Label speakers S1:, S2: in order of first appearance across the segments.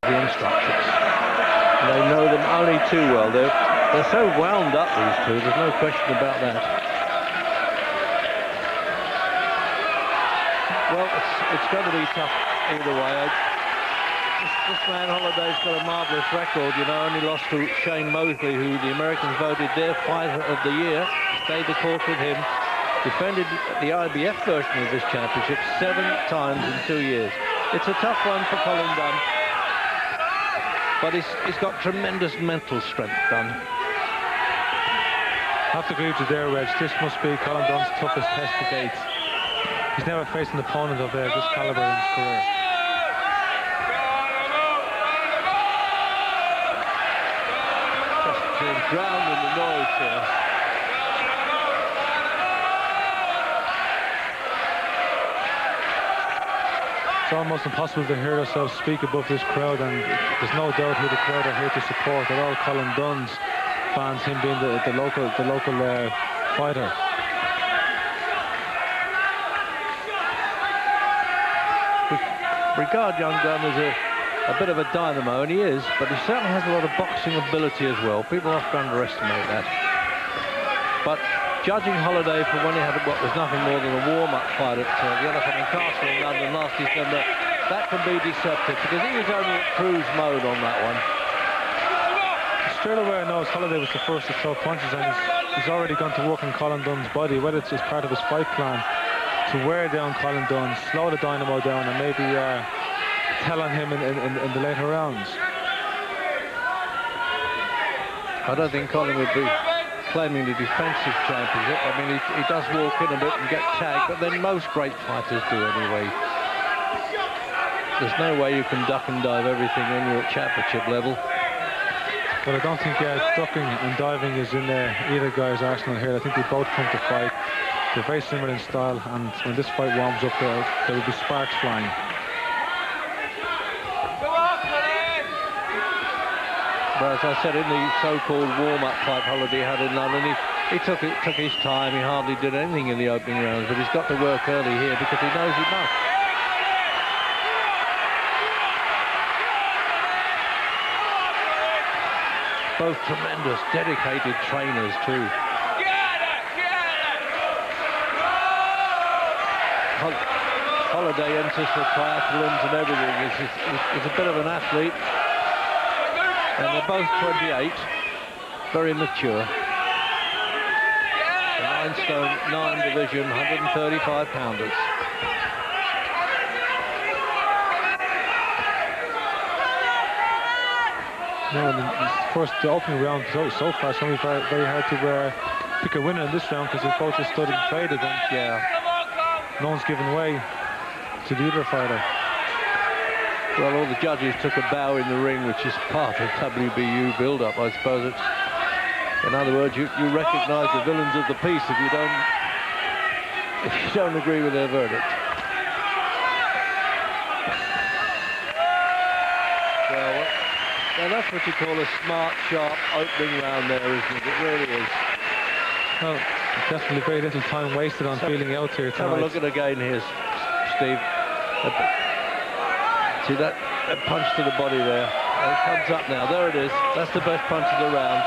S1: the instructions. They know them only too well. They're so wound up, these two, there's no question about that. Well, it's going to be tough either way. This man Holliday's got a marvellous record, you know, only lost to Shane Mosley, who the Americans voted their fighter of the year. Stayed the course with him. Defended the IBF version of this championship 7 times in 2 years. It's a tough one for Colin Dunne, but he's got tremendous mental strength, Dunne.
S2: I have to agree with you there, Reg. This must be Colin Dunne's toughest test to date. He's never faced an opponent of this caliber in his career.
S1: Just drowned in the noise here.
S2: It's almost impossible to hear ourselves speak above this crowd, and there's no doubt who the crowd are here to support. They're all Colin Dunne's fans, him being the local fighter.
S1: Regard young Dunne as a bit of a dynamo, and he is, but he certainly has a lot of boxing ability as well. People often underestimate that. But judging Holliday for when he had what was nothing more than a warm-up fight at the Elephant and Castle in London last December, that can be deceptive, because he was only at cruise mode on that one.
S2: Straight away I knows Holliday was the first to throw punches, and he's already gone to work on Colin Dunne's body, whether it's as part of his fight plan to wear down Colin Dunne, slow the dynamo down, and maybe tell on him in the later rounds.
S1: I don't think Colin would be claiming the defensive championship. I mean, he does walk in a bit and get tagged, but then most great fighters do anyway. There's no way you can duck and dive everything when you're at championship level.
S2: But I don't think ducking and diving is in either guy's arsenal here. I think they both come to fight. They're very similar in style, and when this fight warms up, there will be sparks flying.
S1: Well, as I said, in the so-called warm-up fight Holliday had in London, he took his time. He hardly did anything in the opening rounds, but he's got to work early here because he knows he must. Both tremendous, dedicated trainers too. Holliday enters for triathlons and everything. He's a bit of an athlete, and they're both 28, very mature. 9 stone, 9 division, 135 pounders.
S2: No, the opening round so far, it's going to be very, very hard to pick a winner in this round, because they've both just stood and traded, and no one's given way to the other fighter.
S1: Well, all the judges took a bow in the ring, which is part of WBU build-up, I suppose. In other words, you recognise the villains of the piece if you don't agree with their verdict. Well, that's what you call a smart, sharp opening round there, isn't it? It really is.
S2: Well, definitely very little time wasted on feeling out here tonight.
S1: Have a look at it again here, Steve. See that punch to the body there? It comes up now. There it is. That's the best punch of the round.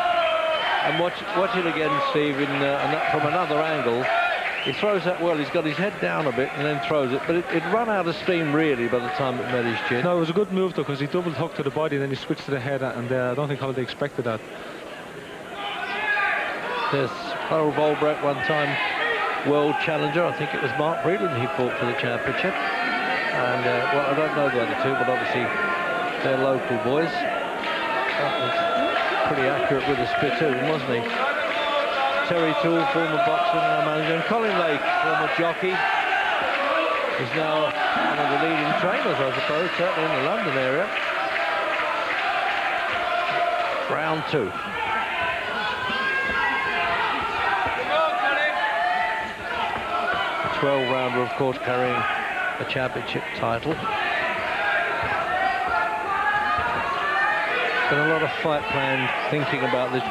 S1: And watch it again, Steve, from another angle. He throws that well. He's got his head down a bit and then throws it. But it ran out of steam, really, by the time it met his chin.
S2: No, it was a good move, though, because he double hooked to the body and then he switched to the head, and I don't think Holliday expected that.
S1: There's Harold Volbrecht, one-time world challenger. I think it was Mark Breedland he fought for the championship. And, well, I don't know the other two, but obviously they're local boys. That was pretty accurate with a spittoon, wasn't he? Terry Toole, former boxer and manager, and Colin Lake, former jockey, is now one of the leading trainers, I suppose, certainly in the London area. Round 2. A 12-rounder, of course, carrying a championship title. Been a lot of fight plan thinking about this,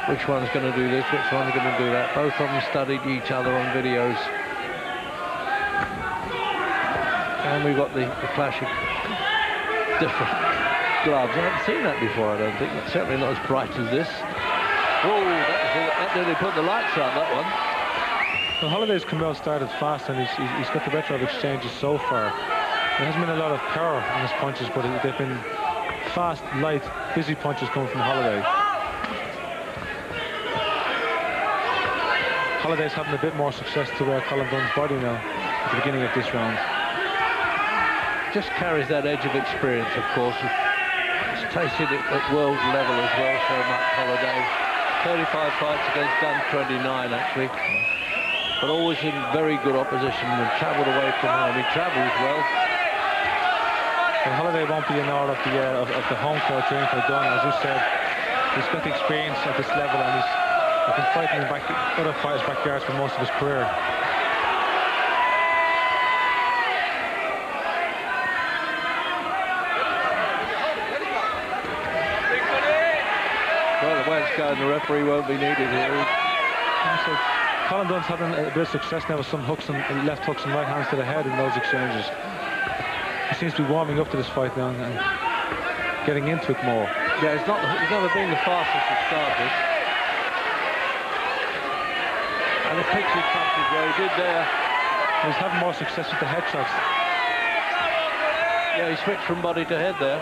S1: which one's going to do this, which one's going to do that. Both of them studied each other on videos. And we've got the clash of gloves. I haven't seen that before, I don't think. Certainly not as bright as this. Oh, that nearly put the lights out, that one.
S2: Well, Holliday's come out started fast, and he's got the better of exchanges so far. There hasn't been a lot of power on his punches, but they've been fast, light, busy punches coming from Holliday. Holliday's having a bit more success to Colin Dunne's body now at the beginning of this round.
S1: Just carries that edge of experience, of course. He's tasted it at world level as well, so much, Holliday. 35 fights against Dunne, 29 actually. But always in very good opposition and travelled away from home. He travels well.
S2: And Holliday won't be in awe of the home crowd cheering for Dunne. As you said, he's got the experience at this level, and he's been fighting in other fighters' backyards for most of his career.
S1: Well, the way it's going, the referee won't be needed here.
S2: So Colin Dunne's having a bit of success now with some hooks and left hooks and right hands to the head in those exchanges. He seems to be warming up to this fight now and getting into it more.
S1: Yeah, he's never been the fastest to start this. And the picture punches where he did there.
S2: He's having more success with the headshots.
S1: Yeah, he switched from body to head there.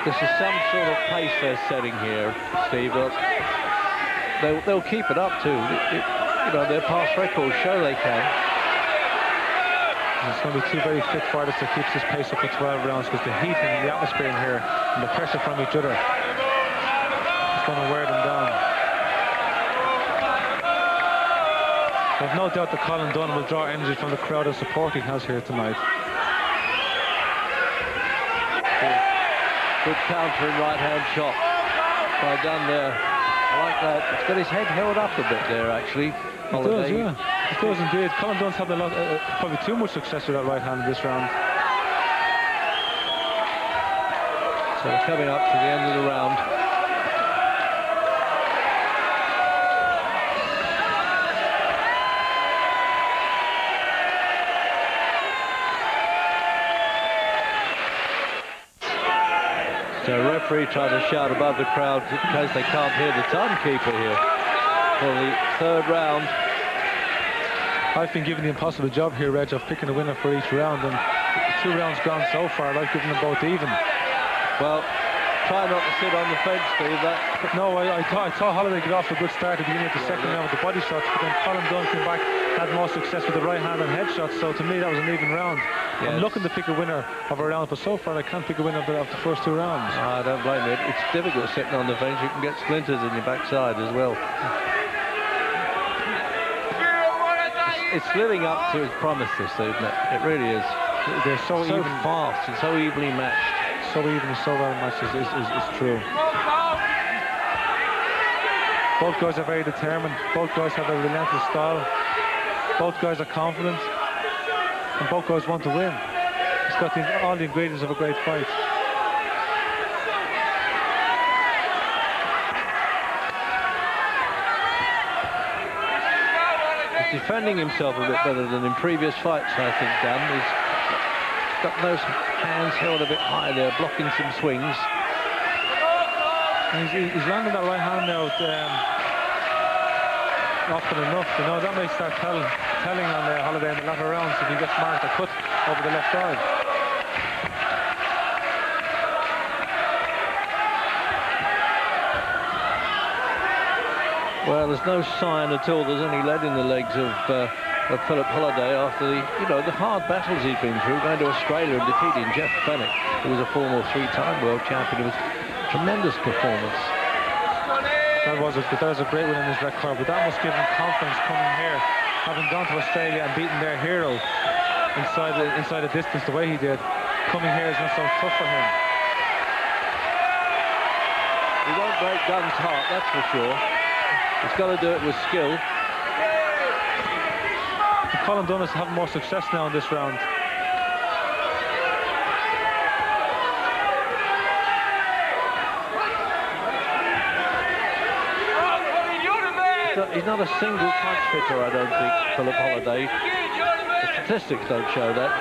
S1: This is some sort of pace they're setting here, Steve. They'll keep it up too. You know, their past records show they can.
S2: It's going to be two very fit fighters to keep this pace up for 12 rounds, because the heat and the atmosphere in here and the pressure from each other is going to wear them down. I've no doubt that Colin Dunne will draw energy from the crowd and support he has here tonight.
S1: Good counter and right-hand shot by Dunne there. I like that. It's got his head held up a bit there, actually.
S2: It does, yeah. It does indeed. Colin Dunne's had a lot, probably too much success with that right hand in this round.
S1: So we're coming up to the end of the round. So referee trying to shout above the crowd in case they can't hear the timekeeper here for the third round.
S2: I've been given the impossible job here, Reg, of picking a winner for each round, and 2 rounds gone so far. I've given them both even.
S1: Well, try not to sit on the fence, Steve.
S2: No, I thought Holliday got off a good start at the beginning of the second round with the body shots, but then Colin Dunne came back, had more success with the right hand and headshots, so to me that was an even round. Yes. I'm looking to pick a winner of a round, but so far I can't pick a winner of the first 2 rounds.
S1: I don't blame you. It's difficult sitting on the fence. You can get splinters in your backside as well. It's living up to its promise, this, isn't it? It really is.
S2: They're so even,
S1: fast and so evenly matched.
S2: So even and so well matched is true. Both guys are very determined. Both guys have a relentless style. Both guys are confident. And both guys want to win. It's got all the ingredients of a great fight.
S1: He's defending himself a bit better than in previous fights, I think, Dan. He's got those hands held a bit high there, blocking some swings.
S2: And he's landing that right hand now often enough. You know, that may start telling on Holliday in the latter rounds if he gets marked a cut over the left eye.
S1: Well, there's no sign at all there's any lead in the legs of Phillip Holliday after the hard battles he's been through, going to Australia and defeating Jeff Fennick, who was a former 3-time world champion. It was a tremendous performance.
S2: That was a great win in his record, but that must give him confidence coming here, having gone to Australia and beaten their hero inside the distance the way he did. Coming here is not so tough for him.
S1: He won't break Dunne's heart, that's for sure. He's got to do it with skill.
S2: And Colin Dunne is having more success now in this round.
S1: he's not a single punch hitter, I don't think, Phillip Holliday. The statistics don't show that.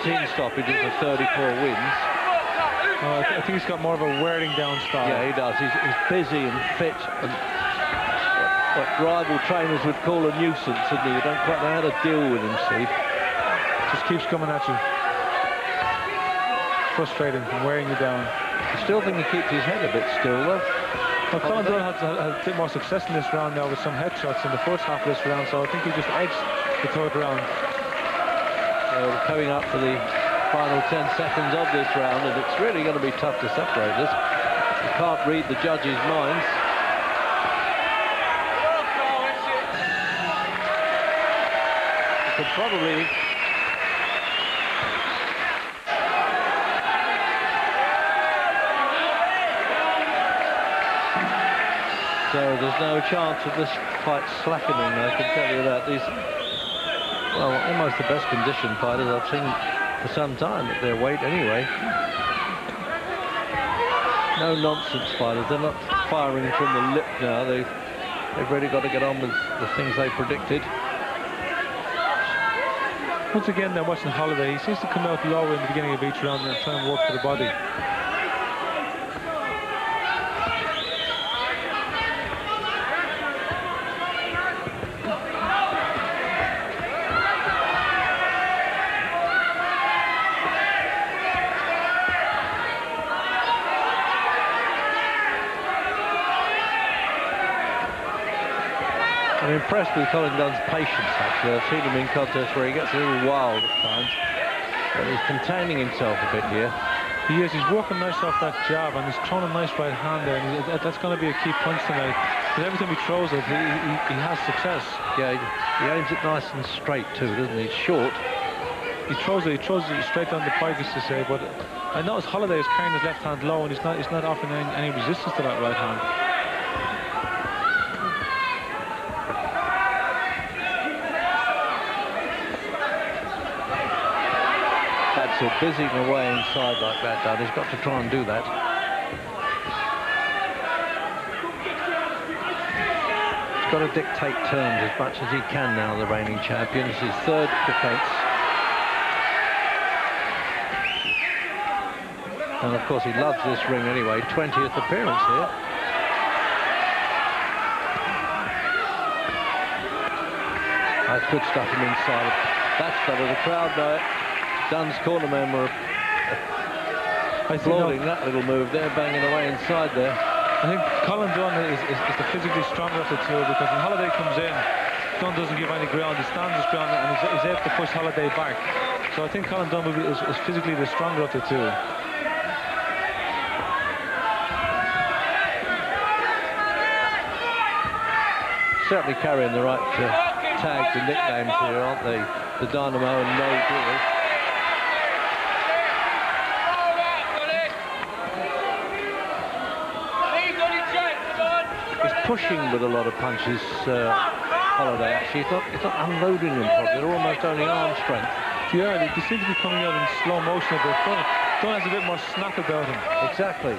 S1: 19 stoppages and 34 wins.
S2: I think he's got more of a wearing down style.
S1: Yeah, he does. He's busy and fit, and what rival trainers would call a nuisance, isn't he? You don't quite know how to deal with him, Steve.
S2: Just keeps coming at you. Frustrating and wearing you down.
S1: I still think he keeps his head a bit still, though.
S2: Well, Colin Dunne had a bit more success in this round now with some headshots in the first half of this round, so I think he just edged the third round.
S1: So coming up for the final 10 seconds of this round, and it's really going to be tough to separate this. You can't read the judges' minds. You could probably... So there's no chance of this fight slackening, I can tell you that. These, well, almost the best conditioned fighters I've seen for some time at their weight anyway. No nonsense fighters. They're not firing from the lip now. They've really got to get on with the things they predicted.
S2: Once again, they're watching Holliday. He seems to come out lower in the beginning of each round and try and work for the body.
S1: I'm impressed with Colin Dunne's patience, actually. I've seen him in contests where he gets a little wild at times, but he's containing himself a bit here.
S2: He is. He's working nice off that jab, and he's throwing a nice right hand there, and that's going to be a key punch tonight. Because every time he throws it, he has success.
S1: Yeah, he aims it nice and straight too, doesn't he? He's short.
S2: He throws it straight down the pike, as to say, but I notice Holliday is carrying his left hand low, and he's not offering any resistance to that right hand.
S1: So busying away inside like that, Dunne. He's got to try and do that. He's got to dictate terms as much as he can now, the reigning champion. It's his third defence. And of course he loves this ring anyway. 20th appearance here. That's good stuff from inside. That's better. The crowd know it. Dunne's cornermen were applauding that little move there, banging away inside there.
S2: I think Colin Dunne is the physically stronger of the two, because when Holliday comes in, Dunne doesn't give any ground. He stands his ground and he's able to push Holliday back. So I think Colin Dunne is physically the stronger of the two.
S1: Certainly carrying the right tags and nicknames here, aren't they? The Dynamo and No Glory. Pushing with a lot of punches, Holliday, actually. It's not unloading them properly. They're almost only arm strength.
S2: Yeah, they seem to be coming out in slow motion a bit. Dunne has a bit more snap about him.
S1: Exactly.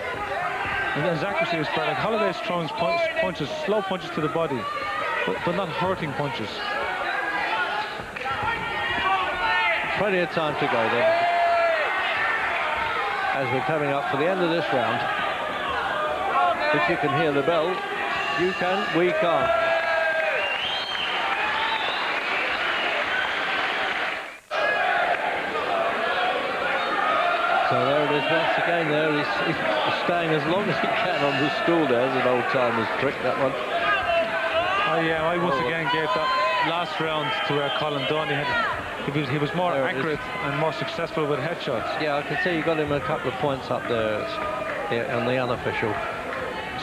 S2: And his accuracy is better. Like Holliday's throwing punches, slow punches to the body, but not hurting punches.
S1: Plenty of time to go then, as we're coming up for the end of this round. If you can hear the bell, you can, we can't. So there it is once again there. He's staying as long as he can on the stool there. There's an old-timer's trick, that one.
S2: Oh yeah, I once again gave that last round to Colin Dunne. He was more accurate and more successful with headshots.
S1: Yeah, I can see you got him a couple of points up there on the unofficial.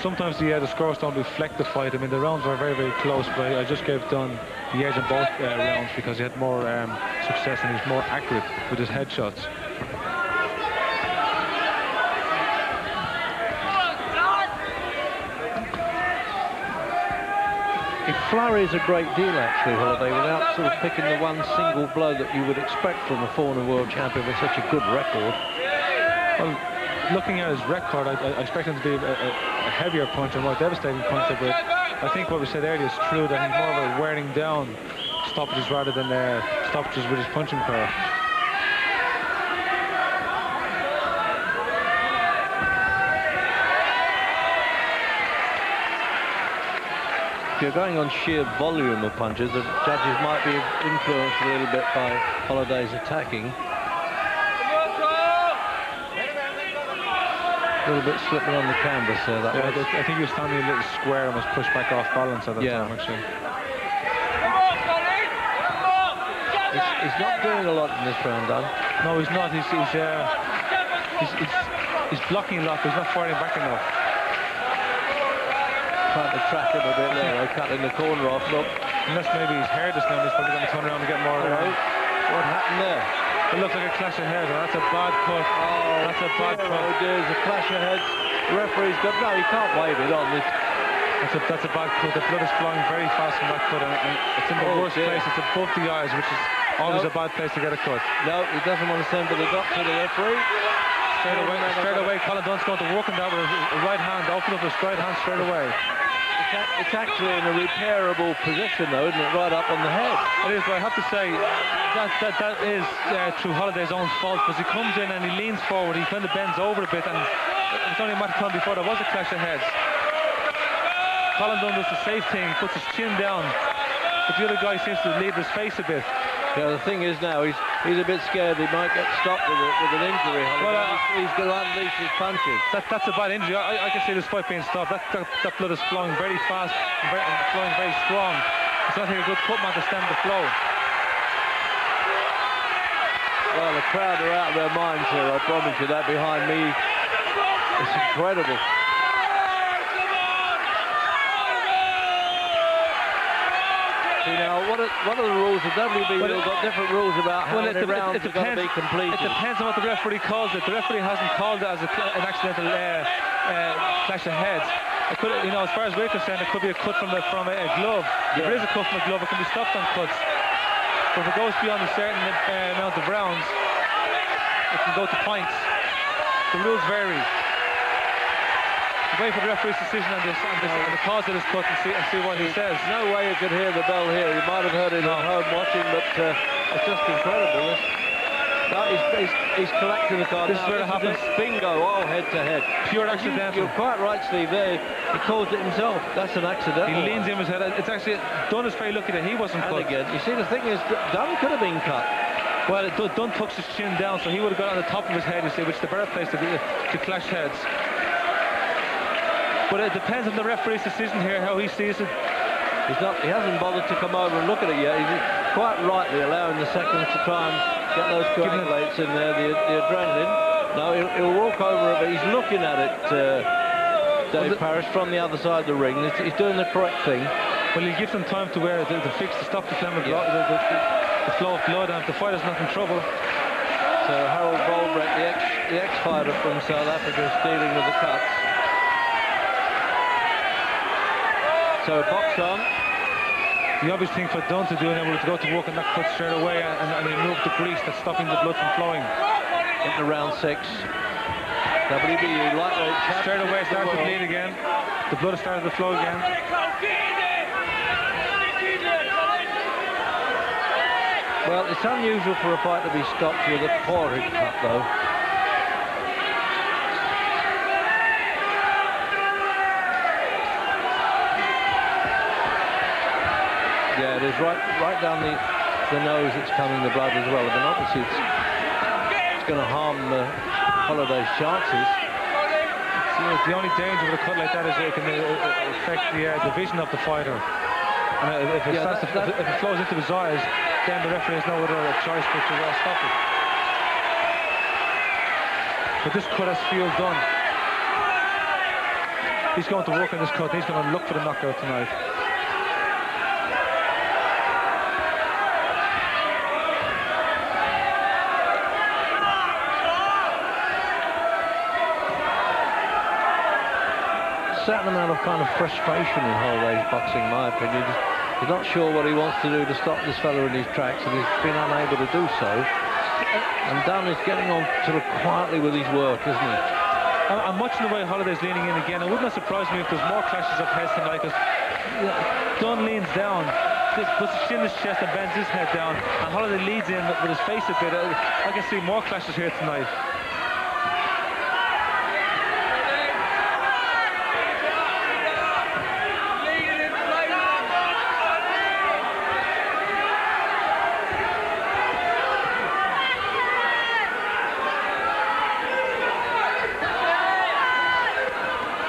S2: Sometimes the scores don't reflect the fight. I mean, the rounds were very, very close, but I just gave Dunne the edge in both rounds because he had more success and he was more accurate with his headshots.
S1: He flurries a great deal, actually, Holliday, without sort of picking the one single blow that you would expect from a former world champion with such a good record.
S2: Well, looking at his record, I expect him to be a heavier puncher, a more devastating puncher, but I think what we said earlier is true, that he's more of a wearing down stoppages rather than stoppages with his punching power.
S1: If you're going on sheer volume of punches, the judges might be influenced a little bit by Holliday's attacking. A little bit slipping on the canvas there.
S2: I think he was standing a little square and was pushed back off balance at that time, actually.
S1: He's not doing a lot in this round, Dunne.
S2: No, he's not. He's blocking a lot, but he's not firing back enough.
S1: Trying to track him a bit there, though, cutting the corner off. Look,
S2: unless maybe he's heard this now, he's probably going to turn around and get more around.
S1: What happened there?
S2: It looks like a clash of heads, and that's a bad cut.
S1: Oh,
S2: that's a bad cut.
S1: Oh, dear, it's a clash of heads. The referee's got... No, he can't wave it on this.
S2: That's a bad cut. The blood is flowing very fast from that cut, and it's in the worst place. It's above the eyes, which is always a bad place to get a cut.
S1: No, he doesn't want to send for the doctor, the referee.
S2: Straight away, Colin Dunne's going to work on that with a right hand, open up his right hand straight away.
S1: It's actually in a repairable position, though, isn't it? Right up on the head.
S2: It is, but I have to say that is through Holliday's own fault, because he comes in and he leans forward, he kind of bends over a bit, and it was only a matter of time before there was a clash of heads. Colin Dunne does the safe thing, puts his chin down, but the other guy seems to leave his face a bit.
S1: Yeah, the thing is now, he's a bit scared he might get stopped with an injury. Well, he's going to unleash his punches.
S2: That's a bad injury. I can see this fight being stopped. That blood is flowing very fast and flowing very strong. It's not here a good cutman to stem the flow.
S1: Well, the crowd are out of their minds here, I promise you. That behind me, it's incredible. Now, what are the rules of WB? They've got different rules about how many rounds are going to be completed.
S2: It depends on what the referee calls it. The referee hasn't called it as an accidental clash of heads. It could, you know, as far as we're concerned, it could be a cut from a glove. If there is a cut from a glove, it can be stopped on cuts. But if it goes beyond a certain amount of rounds, it can go to points. The rules vary. Wait for the referee's decision on this, and the cause of this cut, and see what he says.
S1: No way you could hear the bell here. You might have heard it at home watching, but it's just incredible. No, he's collecting the card.
S2: This is where it happens.
S1: Bingo, all head to head.
S2: Pure accidental.
S1: You're quite right, Steve. There, he caused it himself. That's an accidental.
S2: He leans in his head. It's actually Dunne is very lucky that he wasn't cut.
S1: Again, you see, the thing is, Dunne could have been cut.
S2: Well, Dunne tucks his chin down, so he would have got on the top of his head, you see, which is the better place to clash heads. But it depends on the referee's decision here, how he sees it.
S1: He hasn't bothered to come over and look at it yet. He's quite rightly allowing the seconds to try and get those coagulates in there, the adrenaline. No, he'll walk over it, but he's looking at it, Dave Parrish, from the other side of the ring. He's doing the correct thing.
S2: Well, he'll give them time to wear the fix to stop the flow of blood, and if the fighter's not in trouble.
S1: So Harold Volbrecht, the ex-fighter from South Africa, is dealing with the cuts. So box on.
S2: The obvious thing for Dunne to do now was to go to work on that cut straight away and remove the grease that's stopping the blood from flowing.
S1: Into round 6. WBU lightweight champ.
S2: Straight away starts to bleed again. The blood has started to flow again.
S1: Well, it's unusual for a fight to be stopped with a forehead cut, though. Yeah, it is right down the nose. It's coming, the blood as well. I mean, obviously it's going to harm Holliday's chances.
S2: The only danger with a cut like that is it can affect the vision of the fighter. And if it flows into his eyes, then the referee has no other choice but to stop it. But this cut has feel done. He's going to work on this cut. He's going to look for the knockout tonight.
S1: Certain amount of kind of frustration in Holliday's boxing, in my opinion. He's not sure what he wants to do to stop this fellow in his tracks, and he's been unable to do so. And Dunne is getting on sort of quietly with his work, isn't he?
S2: I'm watching the way Holliday's leaning in again. It would not surprise me if there's more clashes of heads tonight, because Dunne leans down, just puts his chin in his chest and bends his head down, and Holiday leads in with his face a bit. I can see more clashes here tonight.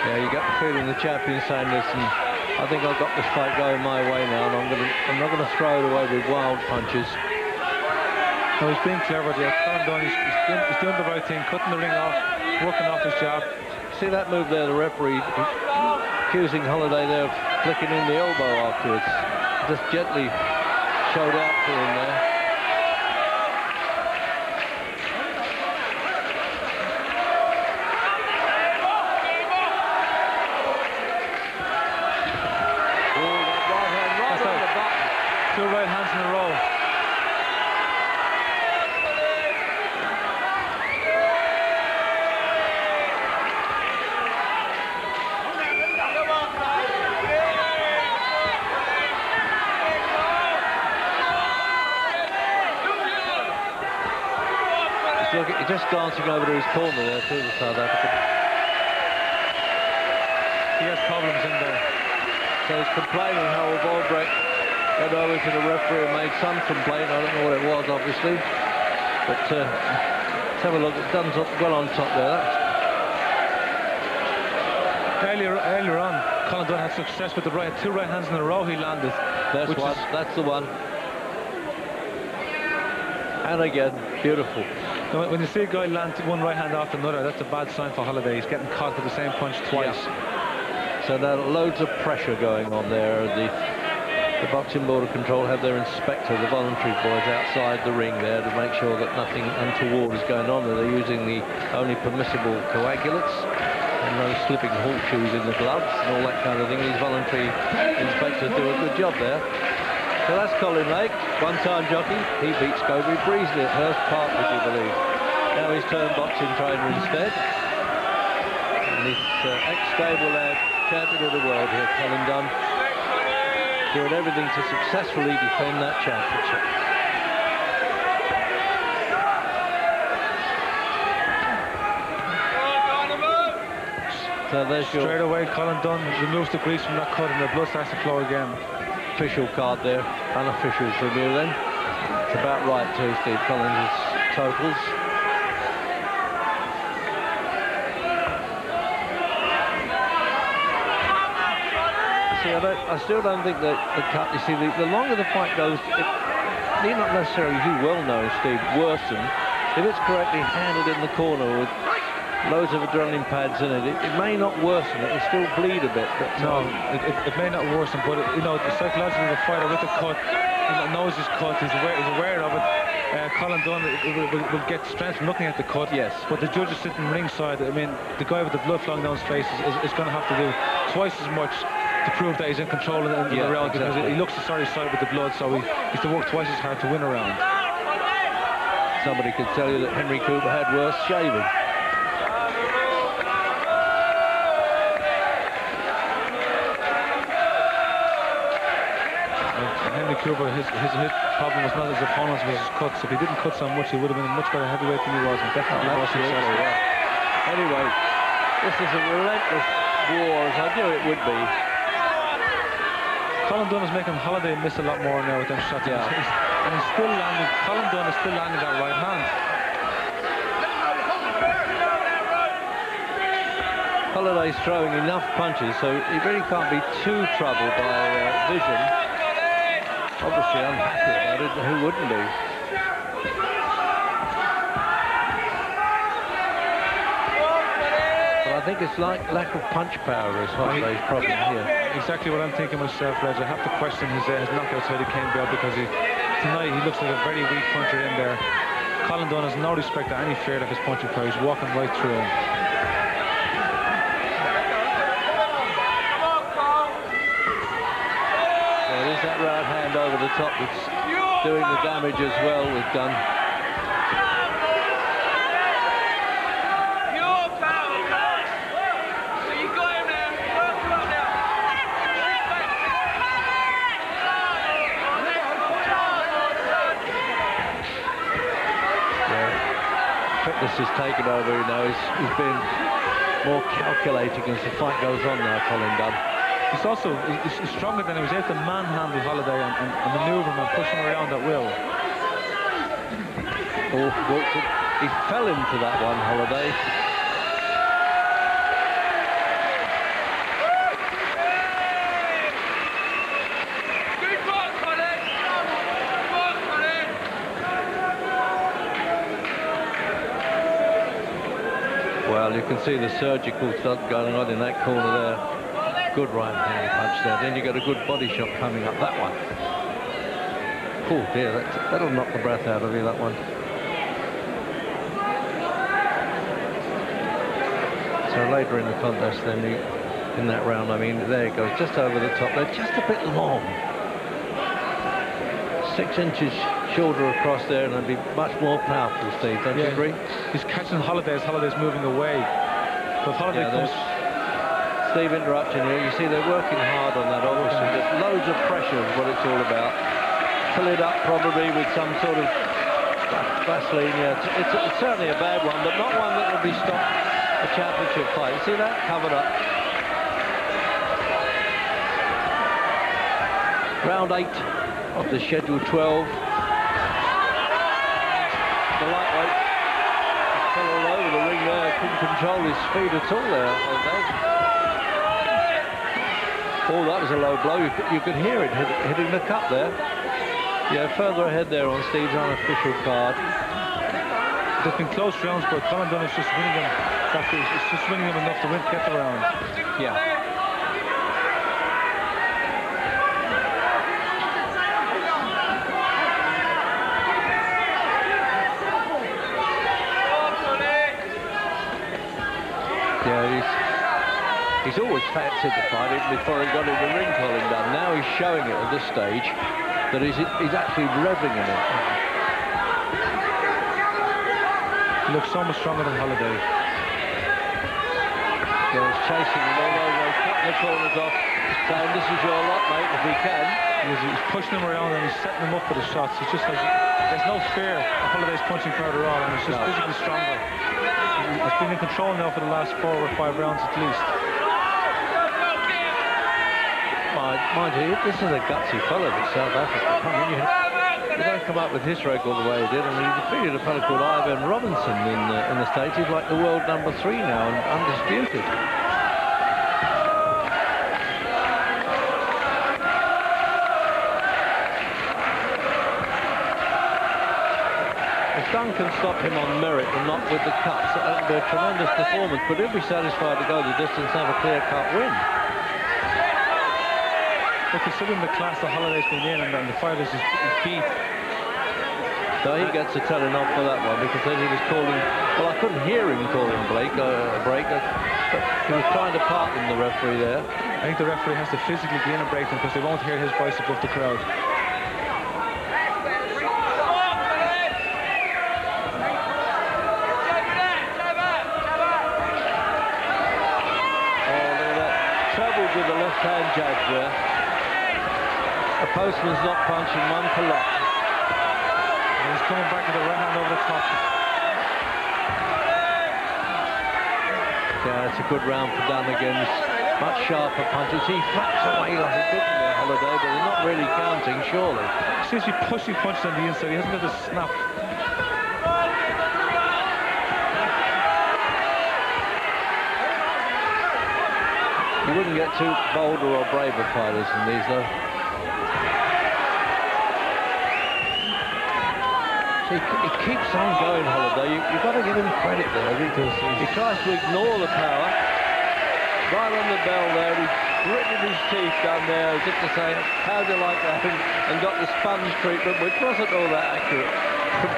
S1: Yeah, you get the feeling the champion's saying, listen, I think I've got this fight going my way now, and I'm not going to throw it away with wild punches.
S2: No, he's being clever there. Colin Dunne, he's doing the right thing, cutting the ring off, working off his jab.
S1: See that move there, the referee accusing Holiday there of flicking in the elbow afterwards. Just gently showed out to him there.
S2: Two right hands in a row.
S1: He's just glancing over to his corner there too, the South African.
S2: He has problems in there.
S1: So he's complaining how Albrecht went over to the referee and made some complaint. I don't know what it was, obviously. But let's have a look. Dunne's well on top there.
S2: Earlier on, Colin Dunne had success with the right. Two right hands in a row he landed.
S1: That's the one. And again, beautiful.
S2: When you see a guy land one right hand after another, that's a bad sign for Holiday. He's getting caught with the same punch twice.
S1: Yeah. So now loads of pressure going on there. The Boxing Board of Control have their inspector, the voluntary boys, outside the ring there to make sure that nothing untoward is going on. They're using the only permissible coagulants and no slipping horseshoes in the gloves and all that kind of thing. These voluntary inspectors do a good job there. So that's Colin Lake, one-time jockey. He beat Scobie breezily at Hurst Park, would you believe. Now he's turned boxing trainer instead. And this ex-stable lad, champion of the world here, Colin Dunne, doing everything to successfully defend that championship. So there's
S2: straight away, Colin Dunne removes the grease from that cut and the blood starts to flow again.
S1: Official card there, unofficial from you then. It's about right too, Steve Collins' totals. See, I still don't think that the cut, you see, the longer the fight goes, it need not necessarily, as you well know, Steve, worsen. If it's correctly handled in the corner with loads of adrenaline pads in it, it may not worsen, it will still bleed a bit. But
S2: no, it may not worsen, but you know, psychologically the fighter with the cut, he knows his cut, he's aware of it. Colin Dunne will get strength from looking at the cut.
S1: Yes.
S2: But the judge is sitting ringside. I mean, the guy with the blood flowing down his face is going to have to do twice as much to prove that he's in control in the round, because he looks the sorry side with the blood, so he has to work twice as hard to win a round.
S1: Somebody could tell you that Henry Cooper had worse shaving.
S2: Henry Cooper, his problem was not his opponents, was his cuts. If he didn't cut so much, he would have been a much better heavyweight than he was, and definitely more successful.
S1: Yeah. Anyway, this is a relentless war, as I knew it would be.
S2: Colin Dunne is making Holiday miss a lot more now with them shots. Yeah. And he's still landing, Colin Dunne is still landing that right hand.
S1: Holiday's throwing enough punches, so he really can't be too troubled by vision. Obviously unhappy about it, who wouldn't be? But I think it's like lack of punch power is Holiday's problem here.
S2: Exactly what I'm thinking myself, Reg. I have to question his knockout side he came about, because tonight he looks like a very weak puncher in there. Colin Dunne has no respect or any fear of his punching power. He's walking right through him.
S1: That right hand over the top that's doing the damage as well with Dunne. this has taken over, you know. He's been more calculating as the fight goes on now, Colin Dunne.
S2: He's also he's stronger than he was able to manhandle Holiday and manoeuvre him and push him around at will.
S1: Oh, he fell into that one, Holiday. Well, you can see the surgical stuff going on in that corner there. Good right hand punch there. Then you got a good body shot coming up that one. Oh dear, that'll knock the breath out of you, that one. So later in the contest then, in that round, I mean, there it goes, just over the top. They're just a bit long. 6 inches shorter across there, and they'd be much more powerful, Steve, don't you agree?
S2: He's catching Holiday as Holiday's moving away. But Holiday comes...
S1: Steve, interrupting you. You see they're working hard on that, obviously. There's loads of pressure is what it's all about. Fill it up probably with some sort of Vaseline. Yeah, it's certainly a bad one, but not one that will be stopped a championship fight. You see that? Covered up. Round 8 of the schedule 12. The lightweight fell all over the ring there. Couldn't control his speed at all there. Oh, that was a low blow. You could hear it hitting the cup there. Yeah, further ahead there on Steve's unofficial card.
S2: They've been close rounds, but Colin Dunne is just winning them. It's just winning them enough to get the round.
S1: Yeah. He's always fancied the fight even before he got in the ring, Colin Dunne. Now he's showing it at this stage that he's actually revving in it.
S2: He looks so much stronger than Holiday.
S1: Yeah, he's chasing him all over, cutting the corners off, saying this is your lot, mate, if he can.
S2: He's pushing him around and he's setting him up for the shots. It's just like there's no fear of Holiday's punching further on, and he's just physically stronger. He's been in control now for the last 4 or 5 rounds at least.
S1: Mind you, this is a gutsy fella, this South Africa. I mean, you don't come up with his record the way he did. I mean, he defeated a fella called Ivan Robinson in the States. He's like the world number 3 now and undisputed. If Dunne can stop him on merit and not with the cuts, that'll be a tremendous performance, but he'll be satisfied to go the distance and have a clear-cut win.
S2: But considering the class the Holiday's been in and the fighters his feet.
S1: So he gets a telling off for that one, because then he was calling, well, I couldn't hear him calling Blake a break, but he was trying to part them, the referee there.
S2: I think the referee has to physically get in and break them because they won't hear his voice above the crowd.
S1: With the left-hand jab there. A postman's not punching, one for lock.
S2: And he's coming back with the right hand over the top.
S1: Yeah, it's a good round for Dunne again. Much sharper punches. He flaps away like a good there, Holiday, but they're not really counting, surely.
S2: He seems to be pushing punches on the inside. He hasn't got the snap.
S1: You wouldn't get too bolder or braver fighters than these, though. So he keeps on going, Holiday. You've got to give him credit there, because he tries to ignore the power. Right on the bell there, he's gritted his teeth down there, as if to say, how do you like that? And got the sponge treatment, which wasn't all that accurate from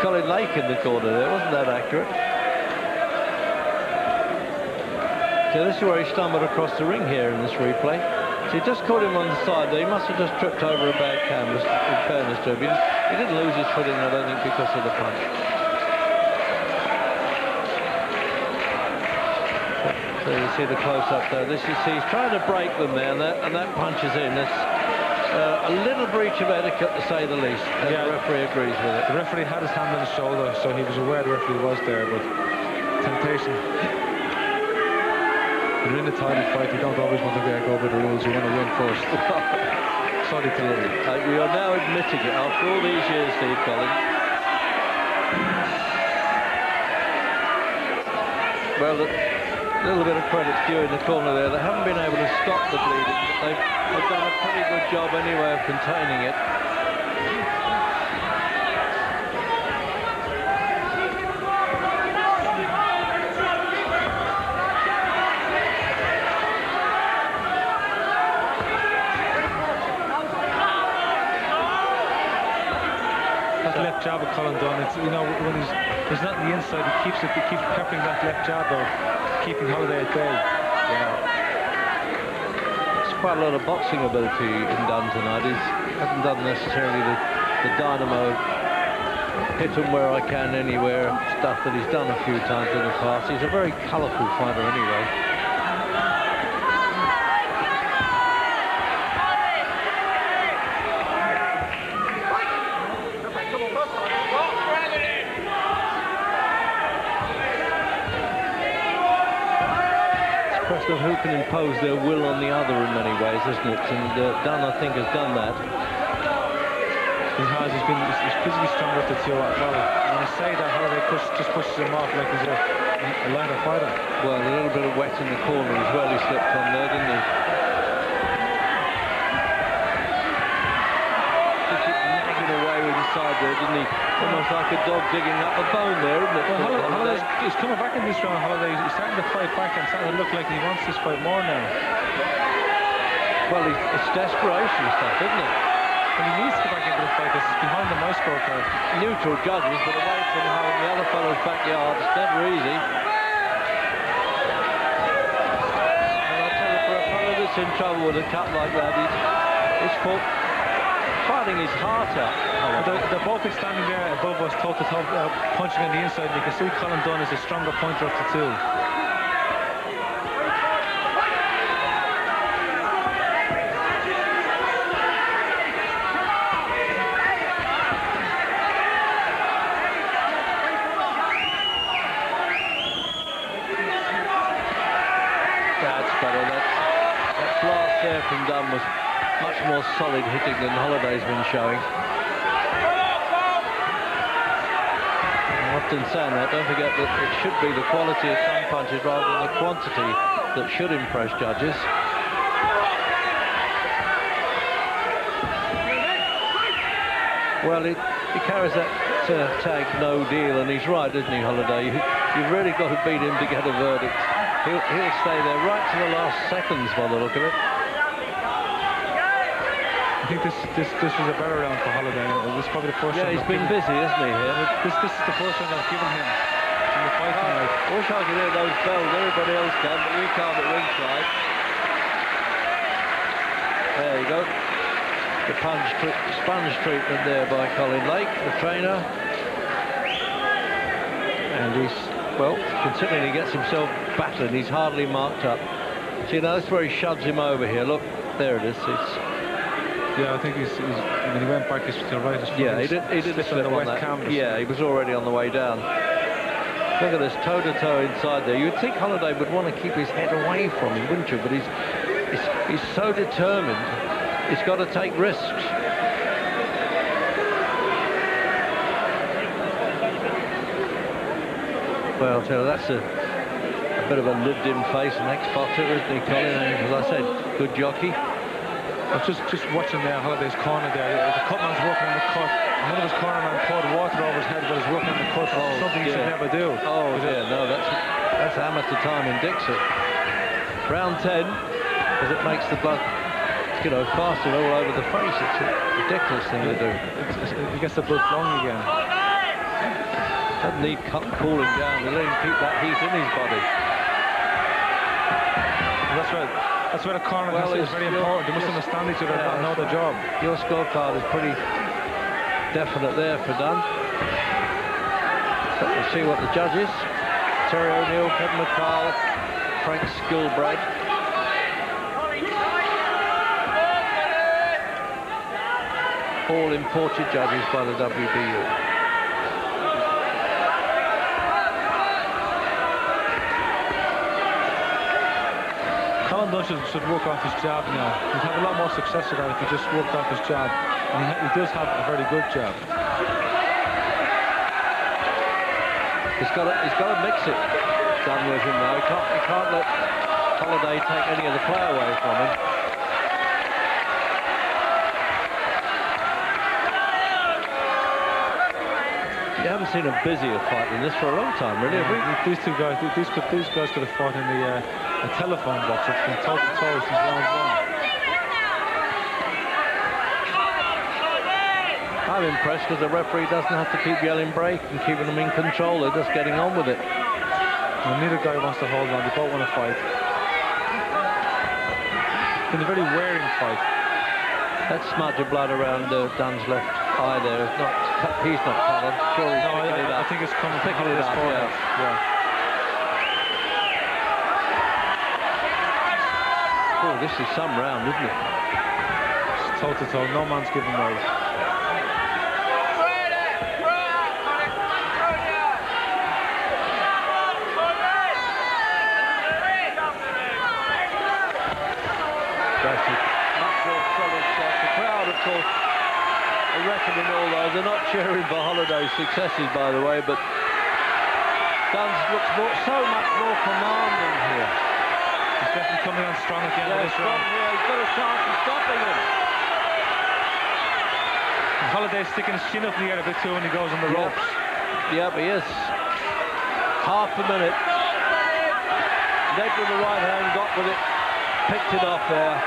S1: Colin Lake in the corner there. Wasn't that accurate? So this is where he stumbled across the ring here in this replay. So he just caught him on the side there. He must have just tripped over a bad canvas, in fairness to him. He didn't lose his footing, I don't think, because of the punch. So you see the close-up there. He's trying to break them there, and that punch is in. That's A little breach of etiquette, to say the least, and the referee agrees with it.
S2: The referee had his hand on his shoulder, so he was aware the referee was there, but temptation. When you're in a title fight, you don't always want to go by the rules, you want to win first. Sorry to you.
S1: We are now admitting it after all these years, Steve Collins. Well, a little bit of credit to you in the corner there. They haven't been able to stop the bleeding, but they've done a pretty good job anyway of containing it.
S2: That left jab of Colin Dunne, it's, you know, when he's not on the inside, he keeps peppering that left jab out, keeping Holliday at bay.
S1: Yeah. There's quite a lot of boxing ability in Dunne tonight. He hasn't done necessarily the dynamo hit him where I can anywhere stuff that he's done a few times in the past. He's a very colourful fighter anyway. Of who can impose their will on the other in many ways, isn't it? And Dunne, I think, has done that.
S2: He has. He's physically stronger at the two as well. And I say that Holliday just pushes him off like he's a lighter fighter.
S1: Well, a little bit of wet in the corner as well. He slipped on there, didn't he? Just nagging away with his side there, didn't he? Almost like a dog digging up a bone there, isn't it?
S2: Well, he's coming back in this round, Holliday. He's starting to fight back and starting to look like he wants this fight more now.
S1: Well, it's desperation stuff, isn't it?
S2: And he needs to get back into the fight because it's behind the my scorecard.
S1: Neutral judges, but away from home, the other fellow's backyard. It's never easy. And I tell you, for a fellow that's in trouble with a cut like that, he's fighting his heart out.
S2: They're both standing there above us, toe-to-toe, punching on the inside, and you can see Colin Dunne is a stronger puncher of the two.
S1: That's better. That blast there from Dunne was much more solid hitting than Holliday's been showing. I'm often saying that, don't forget that it should be the quality of some punches rather than the quantity that should impress judges. Well, he carries that tag no deal, and he's right, isn't he, Holliday? You've really got to beat him to get a verdict. He'll stay there right to the last seconds by the look of it.
S2: I think this was a better round for Holliday. This is probably the first round.
S1: Yeah, he's been busy, isn't he, here?
S2: This is the first round I've given him in the fight tonight.
S1: I wish I could hear those bells. Everybody else can, but we can't at ringside. There you go. The sponge treatment there by Colin Lake, the trainer. And he's, well, considering he gets himself battered, he's hardly marked up. See, now that's where he shoves him over here. Look, there it is.
S2: Yeah, I think when he went back, he's to the right.
S1: Yeah, he did slip on that.
S2: Canvas.
S1: Yeah, he was already on the way down. Look at this, toe-to-toe inside there. You'd think Holliday would want to keep his head away from him, wouldn't you? But he's so determined. He's got to take risks. Well, I'll tell you, that's a bit of a lived-in face, an ex-boxer, isn't he, Colin? And as I said, good jockey.
S2: I was just watching there, Holliday's corner there. The cutman's working on the cut. One of his cornermen poured water over his head, but he's working on the cut. Something he should never do.
S1: Oh, dear, no, that's amateur time in Dixon. Round 10, as it makes the blood, you know, faster all over the face. It's a ridiculous thing to do.
S2: He gets the blood flowing again.
S1: Doesn't need cooling down. They let him keep that heat in his body.
S2: That's right. That's where the corner is very important. They must understand each other and know the job.
S1: Your scorecard is pretty definite there for Dunne. But we'll see what the judges. Terry O'Neill, Kevin McCall, Frank Skilbrad. all imported judges by the WBU.
S2: Colin Dunne should work off his jab now. He'd have a lot more success with that if he just worked off his jab. And he does have a very good jab.
S1: He's got to mix it. Done with him now. He can't let Holiday take any of the play away from him. You haven't seen a busier fight than this for a long time, really, have we?
S2: These guys could have fought in the a telephone box. It's been toe to toe since round one.
S1: I'm impressed because the referee doesn't have to keep yelling break and keeping them in control. They're just getting on with it.
S2: Well, neither guy wants to hold on. They both want to fight. It's been a very wearing fight.
S1: That smudge of blood around Dunne's left eye there is not. He's not cut on. Sure, he's picking it up.
S2: I think it's coming from
S1: picking it up. Yeah. Oh, this is some round, isn't it?
S2: It's toe to toe. No man's giving way.
S1: I reckon in all those, they're not cheering for Holiday's successes, by the way, but Dunne looks so much more commanding here.
S2: He's definitely coming on strong again in this round.
S1: Yeah, he's got a chance of stopping him.
S2: And Holiday's sticking his chin up in the air a bit too when he goes on the ropes.
S1: Yeah, but yes. Half a minute. Led with the right hand, got with it, picked it off there.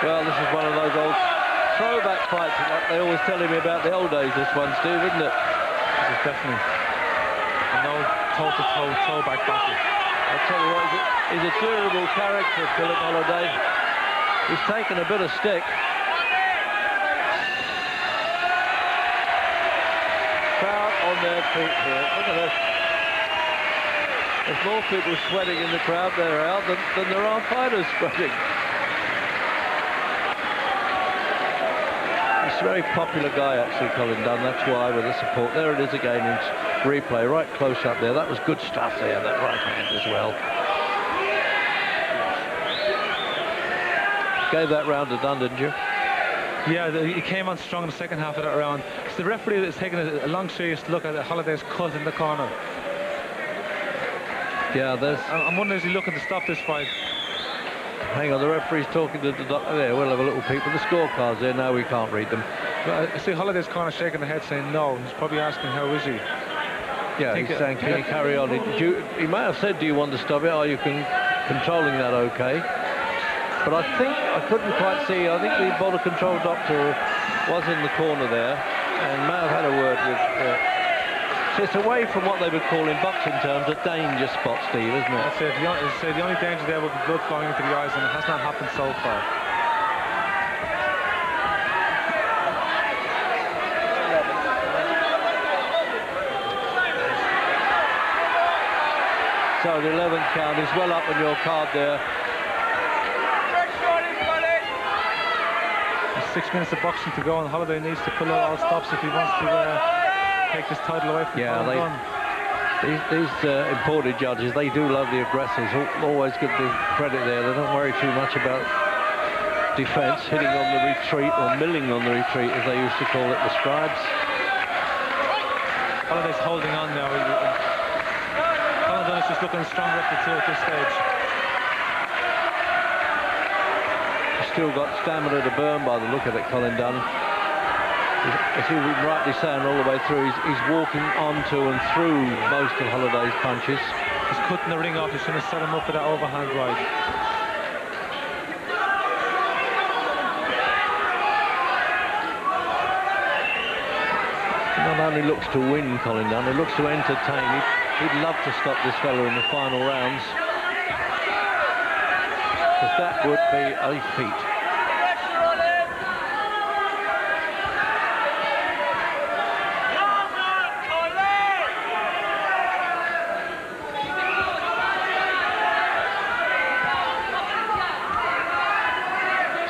S1: Well, this is one of those old throwback fights, like they always tell me about the old days, this one, Steve, isn't it?
S2: This is definitely an old toe-to-toe throwback battle.
S1: I'll tell you what, he's a durable character, Phillip Holiday. He's taken a bit of stick. Crowd on their feet here. Look at this. There's more people sweating in the crowd there out than there are fighters sweating. He's a very popular guy, actually, Colin Dunne. That's why, with the support. There it is again in replay, right close up there. That was good stuff there, that right hand as well. Gave that round to Dunne, didn't you?
S2: Yeah, he came on strong in the second half of that round. It's the referee that's taking a long, serious look at Holiday's cut in the corner.
S1: Yeah,
S2: I'm wondering, is he looking to stop this fight?
S1: Hang on, the referee's talking to the doctor there. We'll have a little peek with the scorecards there. No, we can't read them.
S2: But I see Holiday's corner shaking the head saying no. He's probably asking, how is he?
S1: Yeah, he's saying, can you carry on? He may have said, do you want to stop it? Are you controlling that okay? But I think, I couldn't quite see, I think the border control doctor was in the corner there and may have had a word with... So it's away from what they would call in boxing terms a danger spot, Steve, isn't it?
S2: That's it. The only danger there would be blood flowing into the eyes, and it has not happened so far.
S1: So the 11th count is well up on your card there.
S2: There's 6 minutes of boxing to go, and Holiday needs to pull out all stops if he wants to take this title away from Colin Dunne.
S1: These imported judges, they do love the aggressors. Always give the credit there. They don't worry too much about defence, hitting on the retreat or milling on the retreat, as they used to call it, the scribes.
S2: Holiday's holding on now. Colin Dunne is just looking stronger up the two at this stage.
S1: He's still got stamina to burn by the look of it, Colin Dunne. As he was rightly saying all the way through, he's walking onto and through most of Holiday's punches.
S2: He's cutting the ring off. He's going to set him up for that overhand right.
S1: He not only looks to win, Colin Dunne, he looks to entertain. He'd love to stop this fella in the final rounds, because that would be a feat.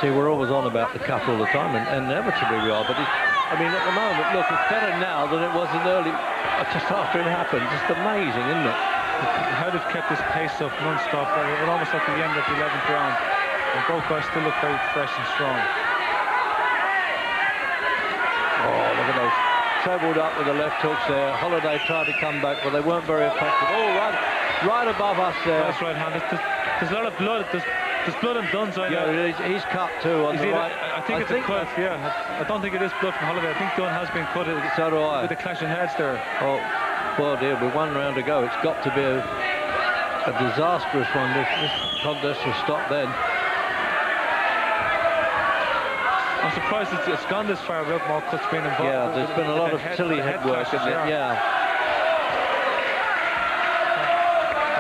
S1: See, we're always on about the cut all the time, and inevitably we are, but I mean, at the moment, look, it's better now than it was in early, just after it happened. Just amazing, isn't it?
S2: How they've kept this pace up non-stop. We're almost at the end of the 11th round, and both guys still look very fresh and strong.
S1: Oh, look at those. Trebled up with the left hooks there. Holiday tried to come back, but they weren't very effective. Oh, right above us there.
S2: That's right hand. There's a lot of blood. There's blood on Dunne's right now.
S1: Yeah, he's cut too on the right.
S2: I think it's a cut, yeah. I don't think it is blood from Holiday. I think Dunne has been cut.
S1: So do I.
S2: With the clash of heads there.
S1: Oh, well, dear, with 1 round to go, it's got to be a disastrous one if this contest will stop then.
S2: I'm surprised it's gone this far without more cuts being involved.
S1: Yeah, there's been a lot of silly head work, isn't it? Yeah.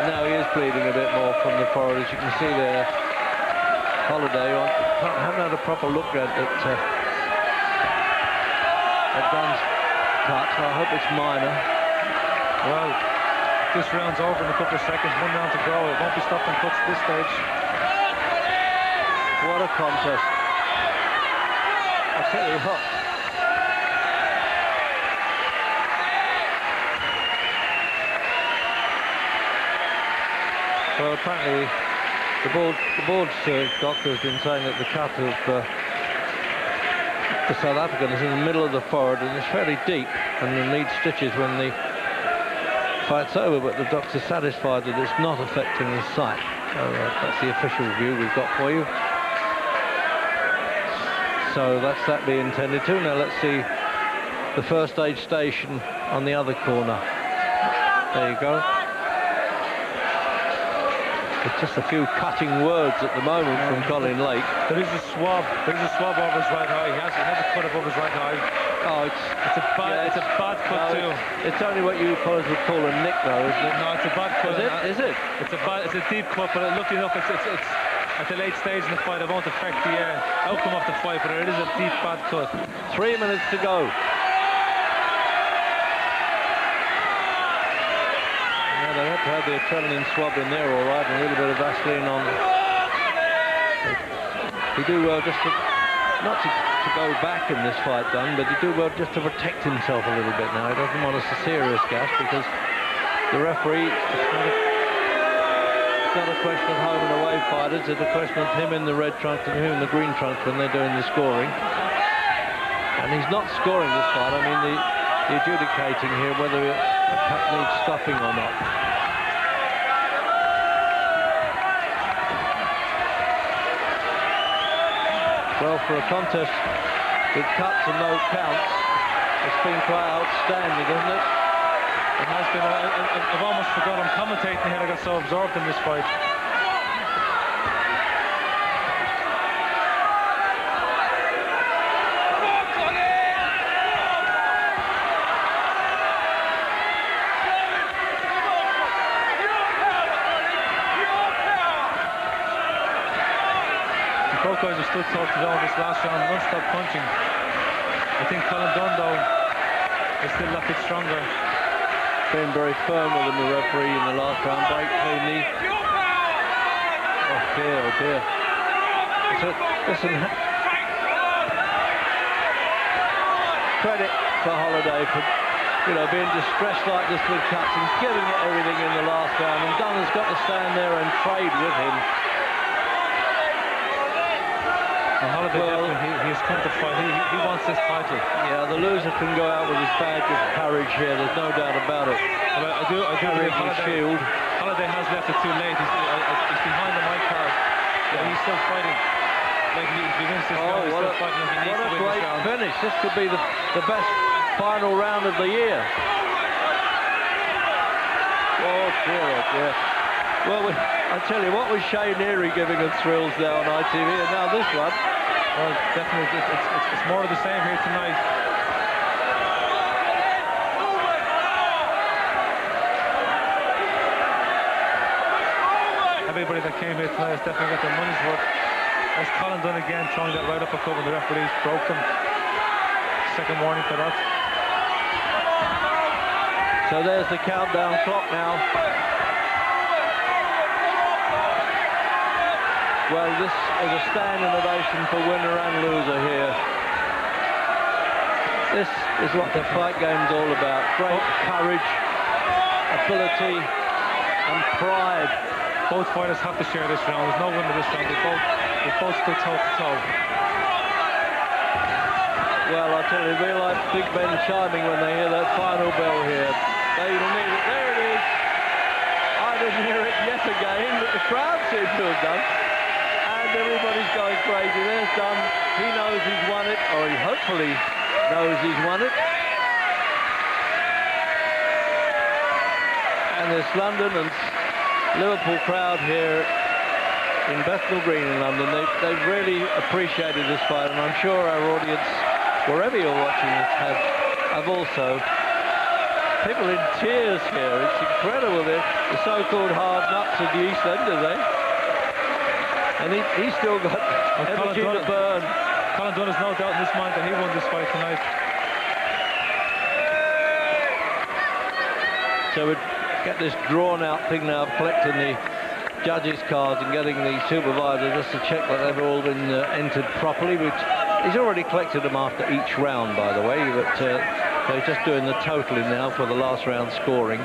S1: And now he is bleeding a bit more from the forehead, as you can see there. Holiday on. Haven't had a proper look at Dunne's cut. I hope it's minor.
S2: Well, this round's over in a couple of seconds. 1 round to go. It won't be stopped on cuts at this stage.
S1: What a contest. I tell you what. Well, apparently the board's doctor has been saying that the cut of the South African is in the middle of the forehead and it's fairly deep and will need stitches when the fight's over, but the doctor's satisfied that it's not affecting his sight. So that's the official view we've got for you. So that's that being tended to. Now let's see the first aid station on the other corner. There you go. It's just a few cutting words at the moment from Colin Lake.
S2: There is a swab. There's a swab over his right eye. He has a cut above his right eye.
S1: Oh, it's a bad cut too. It's only what you would call a nick, though, isn't it?
S2: No, it's a bad cut.
S1: Is it?
S2: It's a deep cut, but luckily enough, it's at the late stage in the fight. It won't affect the outcome of the fight, but it is a deep bad cut.
S1: 3 minutes to go. They have to have the adrenaline swab in there, all right, and a little bit of Vaseline on. He do well just to, not to go back in this fight, Dunne, but he do well just to protect himself a little bit now. He doesn't want a serious gash because the referee, it's not a question of home and away fighters, it's a question of him in the red trunks and him in the green trunks when they're doing the scoring. And he's not scoring this fight. I mean, the adjudicating here whether a cut needs stopping or not. Well, for a contest with cuts and no counts, it's been quite outstanding, isn't it?
S2: It has been. I've almost forgot I'm commentating here. I got so absorbed in this fight. Both guys are stood toe-to-toe in this last round, non-stop punching. I think Colin Dunne, though, is still a bit stronger.
S1: Been very firm with him, the referee, in the last round. Break clean knee. Oh dear, oh dear. Listen, credit for Holiday for, being distressed like this with cuts and giving it everything in the last round. And Dunne has got to stand there and trade with him.
S2: Holiday, he's come to fight. He wants this title.
S1: Yeah, the loser can go out with his badge of courage here. There's no doubt about it.
S2: Well, I do believe Holiday has left it too late. He's behind the mic card. He's still fighting. Like he wins this round, he's still fighting. He needs to win this round.
S1: What a great finish. This could be the best final round of the year. Oh dear, oh dear. Well, I tell you, what was Shane Erie giving us thrills there on ITV, and now this one.
S2: Well, definitely, it's more of the same here tonight. Everybody that came here tonight has definitely got their money's worth. As Colin Dunne again throwing that right uppercut when the referees broke them. Second warning for that.
S1: So there's the countdown clock now. Well, this is a standing ovation for winner and loser here. This is what the fight game's all about. Great courage, ability and pride.
S2: Both fighters have to share this round. There's no winner this round. They both stood toe to toe.
S1: Well, I tell you, they like Big Ben chiming when they hear that final bell here. They will need it. There it is. I didn't hear it yet again, but the crowd seems to have done. And everybody's going crazy. There's Dunne. He knows he's won it, or he hopefully knows he's won it. And this London and Liverpool crowd here in Bethnal Green in London, they've really appreciated this fight, and I'm sure our audience, wherever you're watching this, have also. People in tears here. It's incredible, the so-called hard nuts of the East Enders, eh? And he's still got energy to burn.
S2: Colin Dunne has no doubt in his mind that he won this fight tonight.
S1: So we get this drawn-out thing now of collecting the judges' cards and getting the supervisor just to check that they've all been entered properly. Which he's already collected them after each round, by the way. But so he's just doing the totaling now for the last round scoring,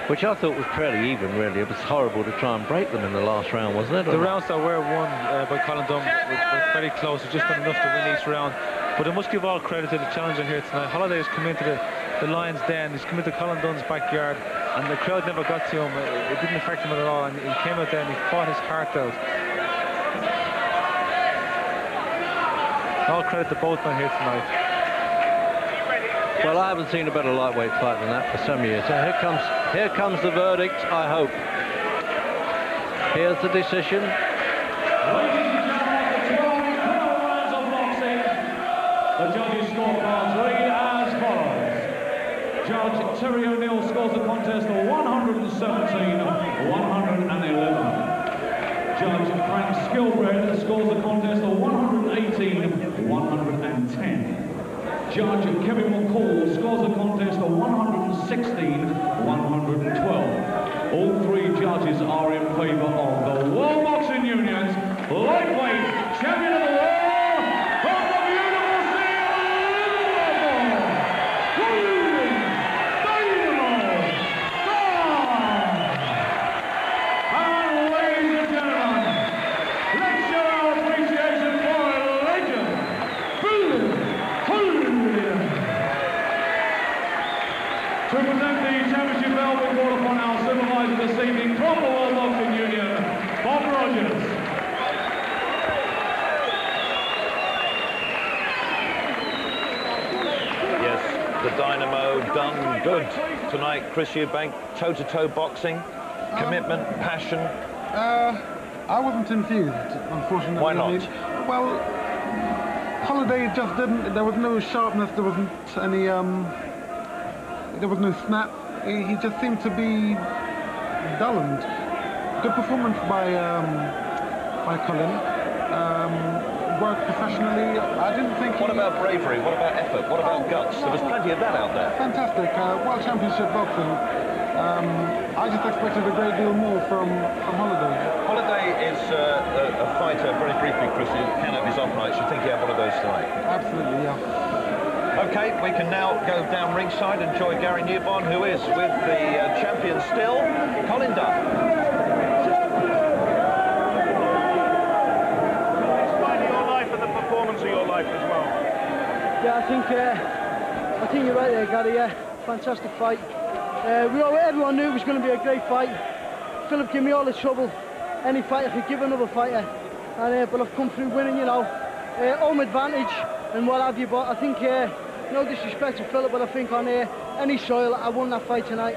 S1: which I thought was fairly even, really. It was horrible to try and break them in the last round, wasn't it?
S2: The rounds that were won by Colin Dunne were very close. It's just not enough to win each round. But I must give all credit to the challenger here tonight. Holliday has come into the Lions' den. He's come into Colin Dunne's backyard, and the crowd never got to him. It didn't affect him at all, and he came out there and he fought his heart out. All credit to both men here tonight.
S1: Well, I haven't seen a better lightweight fight than that for some years. So here comes the verdict, I hope. Here's the decision.
S3: Ladies and gentlemen, the 12 rounds of boxing. The judges' scorecards read as follows. Judge Terry O'Neill scores the contest of 117-111. Judge Frank Skilbred scores the contest of 118-110. Judge Kevin McCall scores the contest of 116-112. All three judges are in favour of the World Boxing Union's lightweight champion of the world from the beautiful city of Liverpool, Colin Dunne. And ladies and gentlemen, let's show our appreciation for a legend, Phillip. To present the championship belt, we call upon our supervisor this evening from the World Boxing Union, Bob Rogers.
S4: Yes, the Dynamo done good tonight. Chris Eubank, toe-to-toe boxing, commitment, passion.
S5: I wasn't enthused, unfortunately.
S4: Why not?
S5: Well, Holliday just didn't. There was no sharpness. There wasn't any. There was no snap. He just seemed to be dulled. Good performance by Colin. Worked professionally. I didn't think.
S4: What about bravery? What about effort? What about guts? There was plenty of that out there.
S5: Fantastic. World Championship boxing. I just expected a great deal more from Holliday.
S4: Holliday is a fighter, very briefly, Chris, who can have his off nights. You think he had one of those tonight?
S5: Absolutely, yeah.
S4: OK, we can now go down ringside and enjoy Gary Newborn, who is with the champion still, Colin Dunne.
S6: Explain your life and the performance of your life as well.
S7: Yeah, I think you're right there, Gary. Yeah, fantastic fight. Everyone knew it was going to be a great fight. Phillip gave me all the trouble any fighter could give another fighter, and but I've come through winning, you know, home advantage and what have you. But I think, no disrespect to Phillip, but I think on any soil, I won that fight tonight.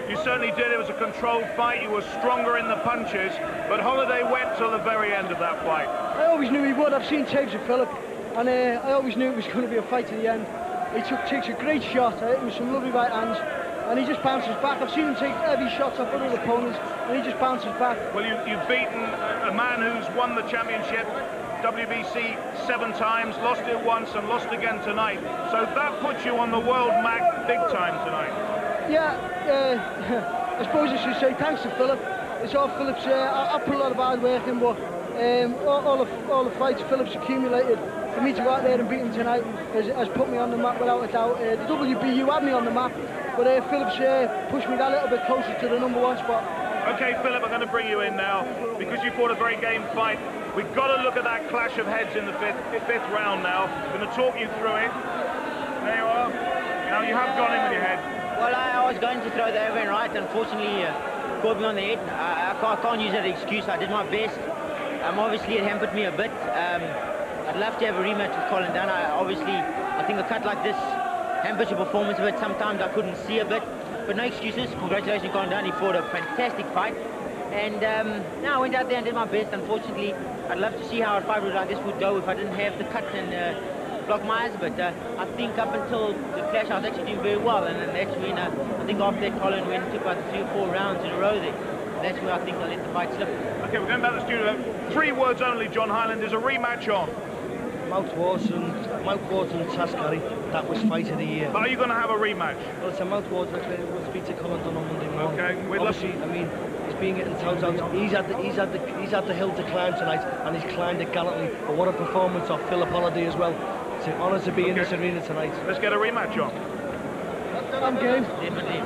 S6: You certainly did. It was a controlled fight. You were stronger in the punches, but Holliday went till the very end of that fight.
S7: I always knew he would. I've seen tapes of Phillip, and I always knew it was going to be a fight to the end. He takes a great shot. I hit him with some lovely right hands, and he just bounces back. I've seen him take heavy shots off other opponents, and he just bounces back.
S6: Well, you've beaten a man who's won the championship, WBC 7 times, lost it once and lost again tonight. So that puts you on the world map big time tonight.
S7: Yeah, I suppose I should say thanks to Phillip. it's all Phillip's. I put a lot of hard work in, but all the fights Phillip's accumulated. For me to go out there and beat him tonight has put me on the map without a doubt. The WBU had me on the map, but Phillip's pushed me that little bit closer to the #1 spot.
S6: Okay, Phillip, I'm going to bring you in now because you fought a very game fight. We've got to look at that clash of heads in the fifth round now. I'm going to talk you through it. There you are. Now you have gone in with your head.
S8: Well, I was going to throw the over and right. Unfortunately, caught me on the head. I can't use that excuse. I did my best. Obviously, it hampered me a bit. I'd love to have a rematch with Colin Dunne. I think a cut like this hampers your performance a bit. Sometimes I couldn't see a bit. But no excuses. Congratulations, Colin Dunne. He fought a fantastic fight. And now I went out there and did my best. Unfortunately, I'd love to see how a fight like this would go if I didn't have the cut and block my eyes. But I think up until the clash, I was actually doing very well. And then that's when I think after that, Colin went and took about 3 or 4 rounds in a row there. That's where I think I let the fight slip.
S6: Okay, we're going back to the studio. 3 words only, John Highland. There's a rematch on.
S9: Mount Watson and Tascari, that was fight of the year.
S6: But are you going to have a rematch?
S9: Well, it's a Mount Watson, we'll speak to Colin Dunne on Monday morning.
S6: Okay,
S9: obviously, I mean, he's been getting toes out. He's had the hill to climb tonight, and he's climbed it gallantly. But what a performance of Phillip Holiday as well. It's an honour to be in this arena tonight.
S6: Let's get a rematch on.
S7: I'm game.
S8: Definitely.